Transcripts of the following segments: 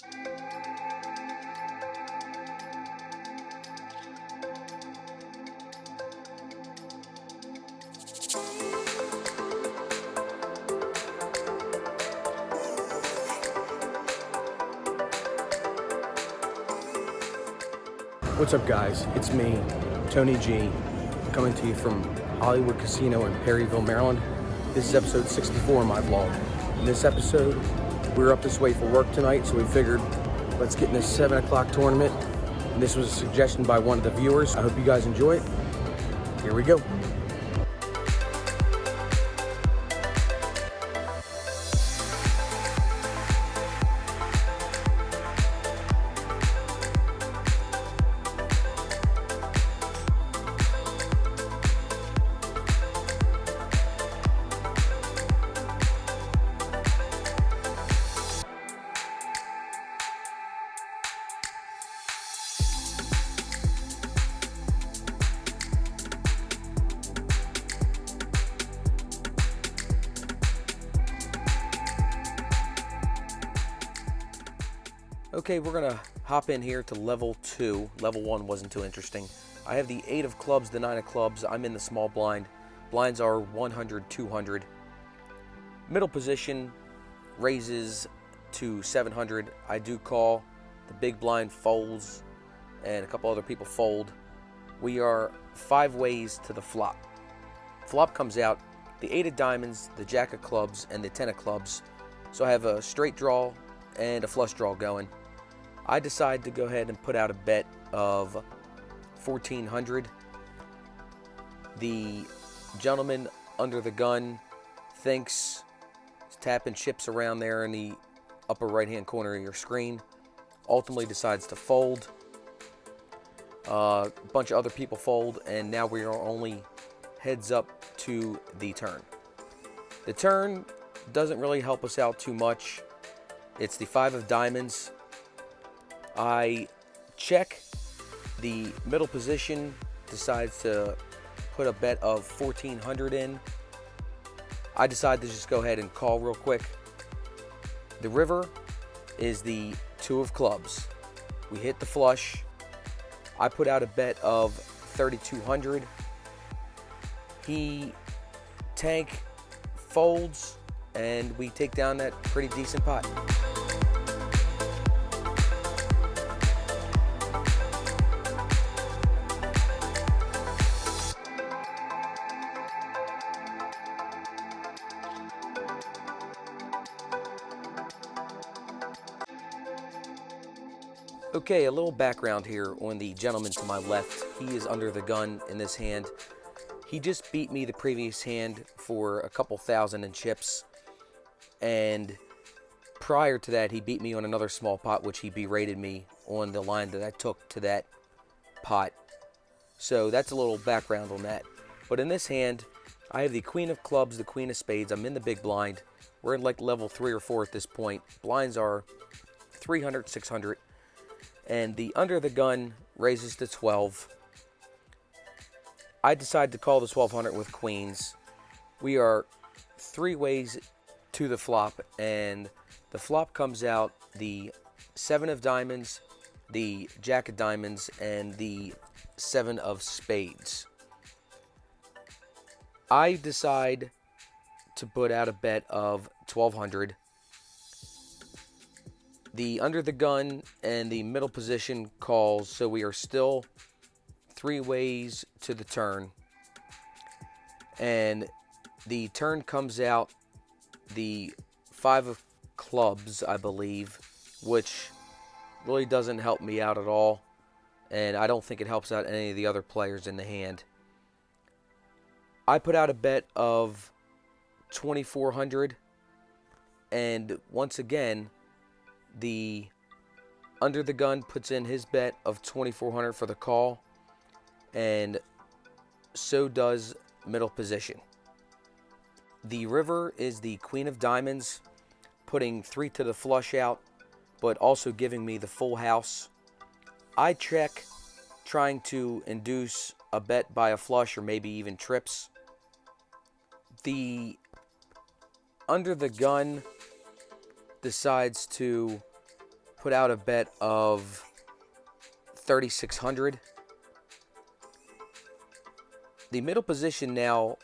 What's up, guys? It's me, Tony G, coming to you from Hollywood Casino in Perryville, Maryland. This is episode 64 of my vlog. In this episode, we were up this way for work tonight, so we figured let's get in this 7 o'clock tournament. And this was a suggestion by one of the viewers. I hope you guys enjoy it. Here we go. Okay, we're gonna hop in here to level 2. Level 1 wasn't too interesting. I have the 8 of clubs, the 9 of clubs. I'm in the small blind. Blinds are 100, 200. Middle position raises to 700. I do call. The big blind folds, and a couple other people fold. We are 5 ways to the flop. Flop comes out the 8 of diamonds, the jack of clubs, and the 10 of clubs. So I have a straight draw and a flush draw going. I decide to go ahead and put out a bet of 1,400. The gentleman under the gun thinks he's tapping chips around there in the upper right hand corner of your screen. Ultimately decides to fold. A bunch of other people fold, and now we are only heads up to the turn. The turn doesn't really help us out too much. It's the 5 of diamonds. I check. The middle position decides to put a bet of 1,400 in. I decide to just go ahead and call real quick. The river is the 2 of clubs. We hit the flush. I put out a bet of 3,200. He tank folds, and we take down that pretty decent pot. Okay, a little background here on the gentleman to my left. He is under the gun in this hand. He just beat me the previous hand for a couple thousand in chips. And prior to that, he beat me on another small pot, which he berated me on the line that I took to that pot. So that's a little background on that. But in this hand, I have the queen of clubs, the queen of spades. I'm in the big blind. We're in like level 3 or 4 at this point. Blinds are 300, 600. And the under the gun raises to 12. I decide to call the 1,200 with queens. We are 3 ways to the flop, and the flop comes out the 7 of diamonds, the jack of diamonds, and the 7 of spades. I decide to put out a bet of 1,200. The under the gun and the middle position calls, so we are still 3 ways to the turn. And the turn comes out the 5 of clubs, I believe, which really doesn't help me out at all. And I don't think it helps out any of the other players in the hand. I put out a bet of 2,400. And once again, the under the gun puts in his bet of 2,400 for the call, and so does middle position. The river is the queen of diamonds, putting 3 to the flush out, but also giving me the full house. I check, trying to induce a bet by a flush or maybe even trips. The under the gun decides to put out a bet of 3,600. The middle position now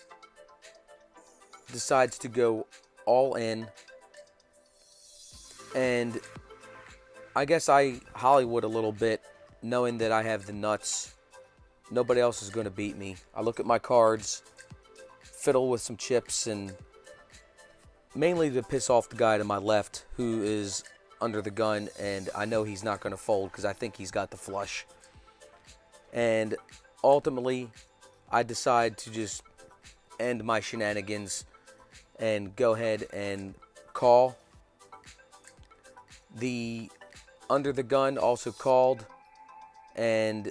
decides to go all in, and I guess I Hollywood a little bit, knowing that I have the nuts. Nobody else is going to beat me. I look at my cards, fiddle with some chips, and mainly to piss off the guy to my left who is under the gun, and I know he's not going to fold because I think he's got the flush. And ultimately, I decide to just end my shenanigans and go ahead and call. The under the gun also called, and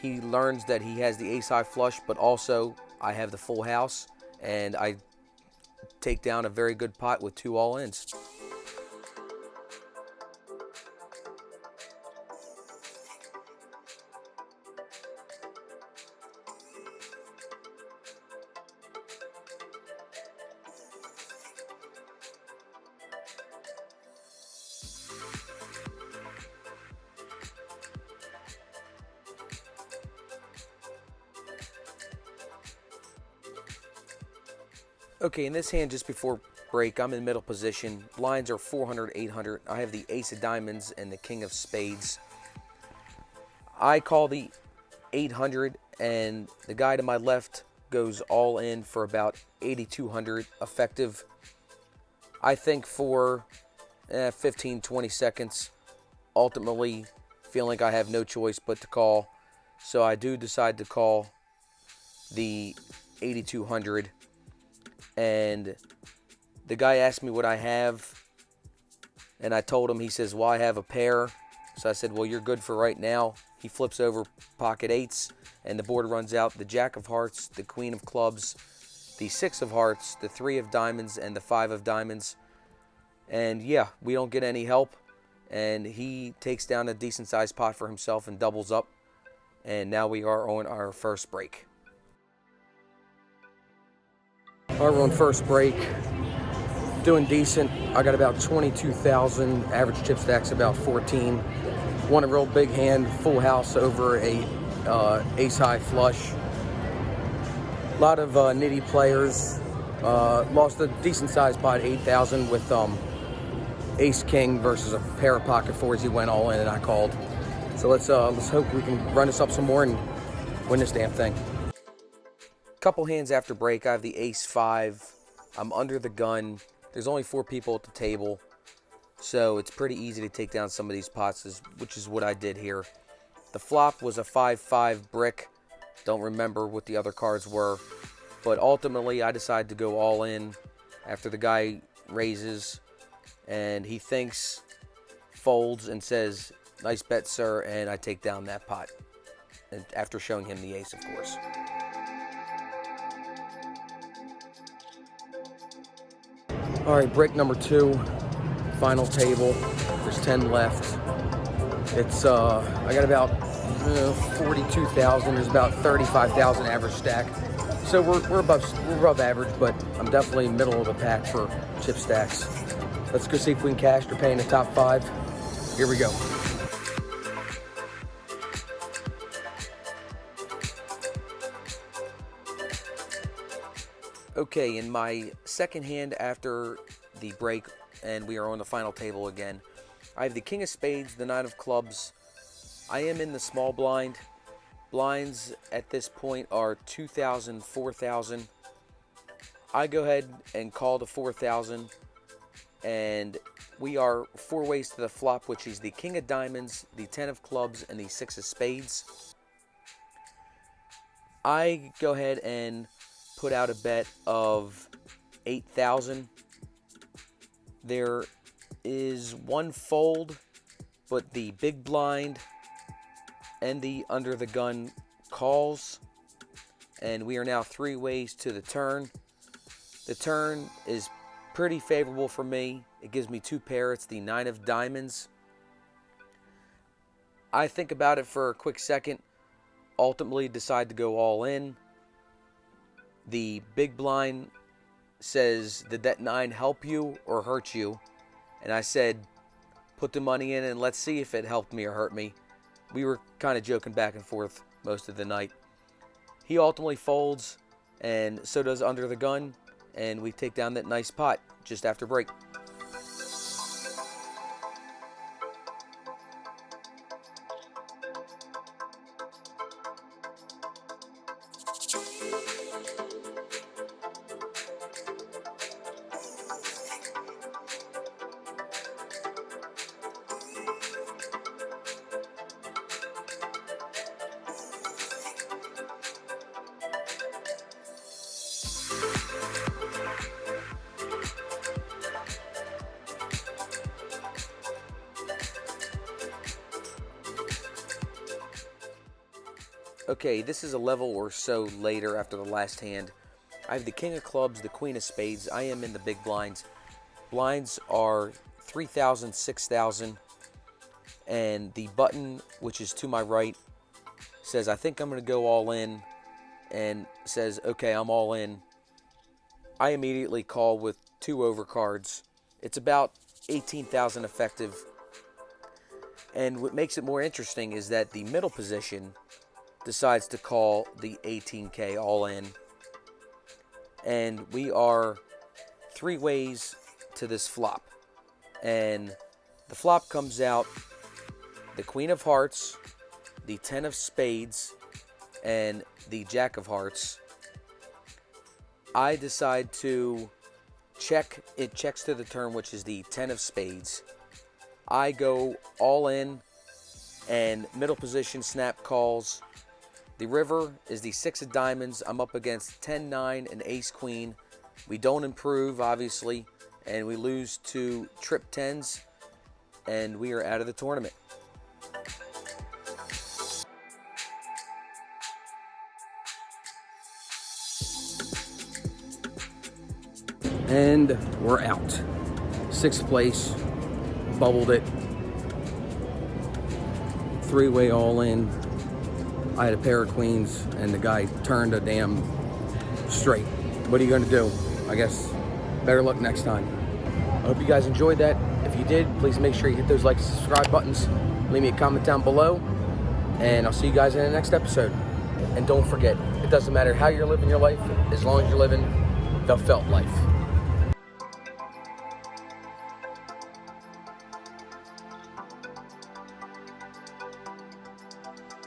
he learns that he has the ace-high flush, but also I have the full house, and I take down a very good pot with 2 all-ins. Okay, in this hand, just before break, I'm in middle position. Blinds are 400, 800. I have the ace of diamonds and the king of spades. I call the 800, and the guy to my left goes all in for about 8,200 effective. I think for 15, 20 seconds, ultimately feeling like I have no choice but to call. So I do decide to call the 8,200. And the guy asked me what I have, and I told him. He says, well, I have a pair. So I said, well, you're good for right now. He flips over pocket eights, and the board runs out the jack of hearts, the queen of clubs, the 6 of hearts, the 3 of diamonds, and the 5 of diamonds. And yeah, we don't get any help, and he takes down a decent sized pot for himself and doubles up. And now we are on our first break. All right, we're on first break. Doing decent. I got about 22,000. Average chip stack's about 14. Won a real big hand, full house over a ace-high flush. A lot of nitty players. Lost a decent-sized pot, 8,000, with ace-king versus a pair of pocket fours. He went all in, and I called. So let's hope we can run this up some more and win this damn thing. Couple hands after break, I have the ace-5. I'm under the gun. There's only 4 people at the table, so it's pretty easy to take down some of these pots, which is what I did here. The flop was a 5-5 brick. Don't remember what the other cards were, but ultimately I decided to go all in after the guy raises, and he thinks, folds, and says, nice bet, sir, and I take down that pot, and after showing him the ace, of course. All right, break number 2, final table. There's 10 left. It's I got about 42,000. There's about 35,000 average stack. So we're above average, but I'm definitely middle of the pack for chip stacks. Let's go see if we can cash. They're paying the top 5. Here we go. Okay, in my second hand after the break, and we are on the final table again, I have the king of spades, the 9 of clubs. I am in the small blind. Blinds at this point are 2,000, 4,000. I go ahead and call the 4,000, and we are 4 ways to the flop, which is the king of diamonds, the 10 of clubs, and the 6 of spades. I go ahead and put out a bet of 8,000. There is 1 fold, but the big blind and the under the gun calls, and we are now 3 ways to the turn. The turn is pretty favorable for me. It gives me 2 pair. It's the 9 of diamonds. I think about it for a quick second, ultimately decide to go all in. The big blind says, did that 9 help you or hurt you? And I said, put the money in and let's see if it helped me or hurt me. We were kind of joking back and forth most of the night. He ultimately folds, and so does Under the Gun, and we take down that nice pot just after break. Okay, this is a level or so later after the last hand. I have the King of Clubs, the Queen of Spades. I am in the big blinds. Blinds are 3,000, 6,000. And the button, which is to my right, says, I think I'm going to go all in. And says, okay, I'm all in. I immediately call with 2 overcards. It's about 18,000 effective. And what makes it more interesting is that the middle position decides to call the 18K all in. And we are 3 ways to this flop. And the flop comes out the Queen of Hearts, the 10 of Spades, and the Jack of Hearts. I decide to check. It checks to the turn, which is the 10 of Spades. I go all in, and middle position snap calls. The river is the 6 of Diamonds. I'm up against 10-9 and Ace-Queen. We don't improve, obviously, and we lose to trip 10s, and we are out of the tournament. And we're out. 6th place, bubbled it. 3-way all in. I had a pair of queens, and the guy turned a damn straight. What are you going to do? I guess better luck next time. I hope you guys enjoyed that. If you did, please make sure you hit those like and subscribe buttons. Leave me a comment down below, and I'll see you guys in the next episode. And don't forget, it doesn't matter how you're living your life, as long as you're living the felt life.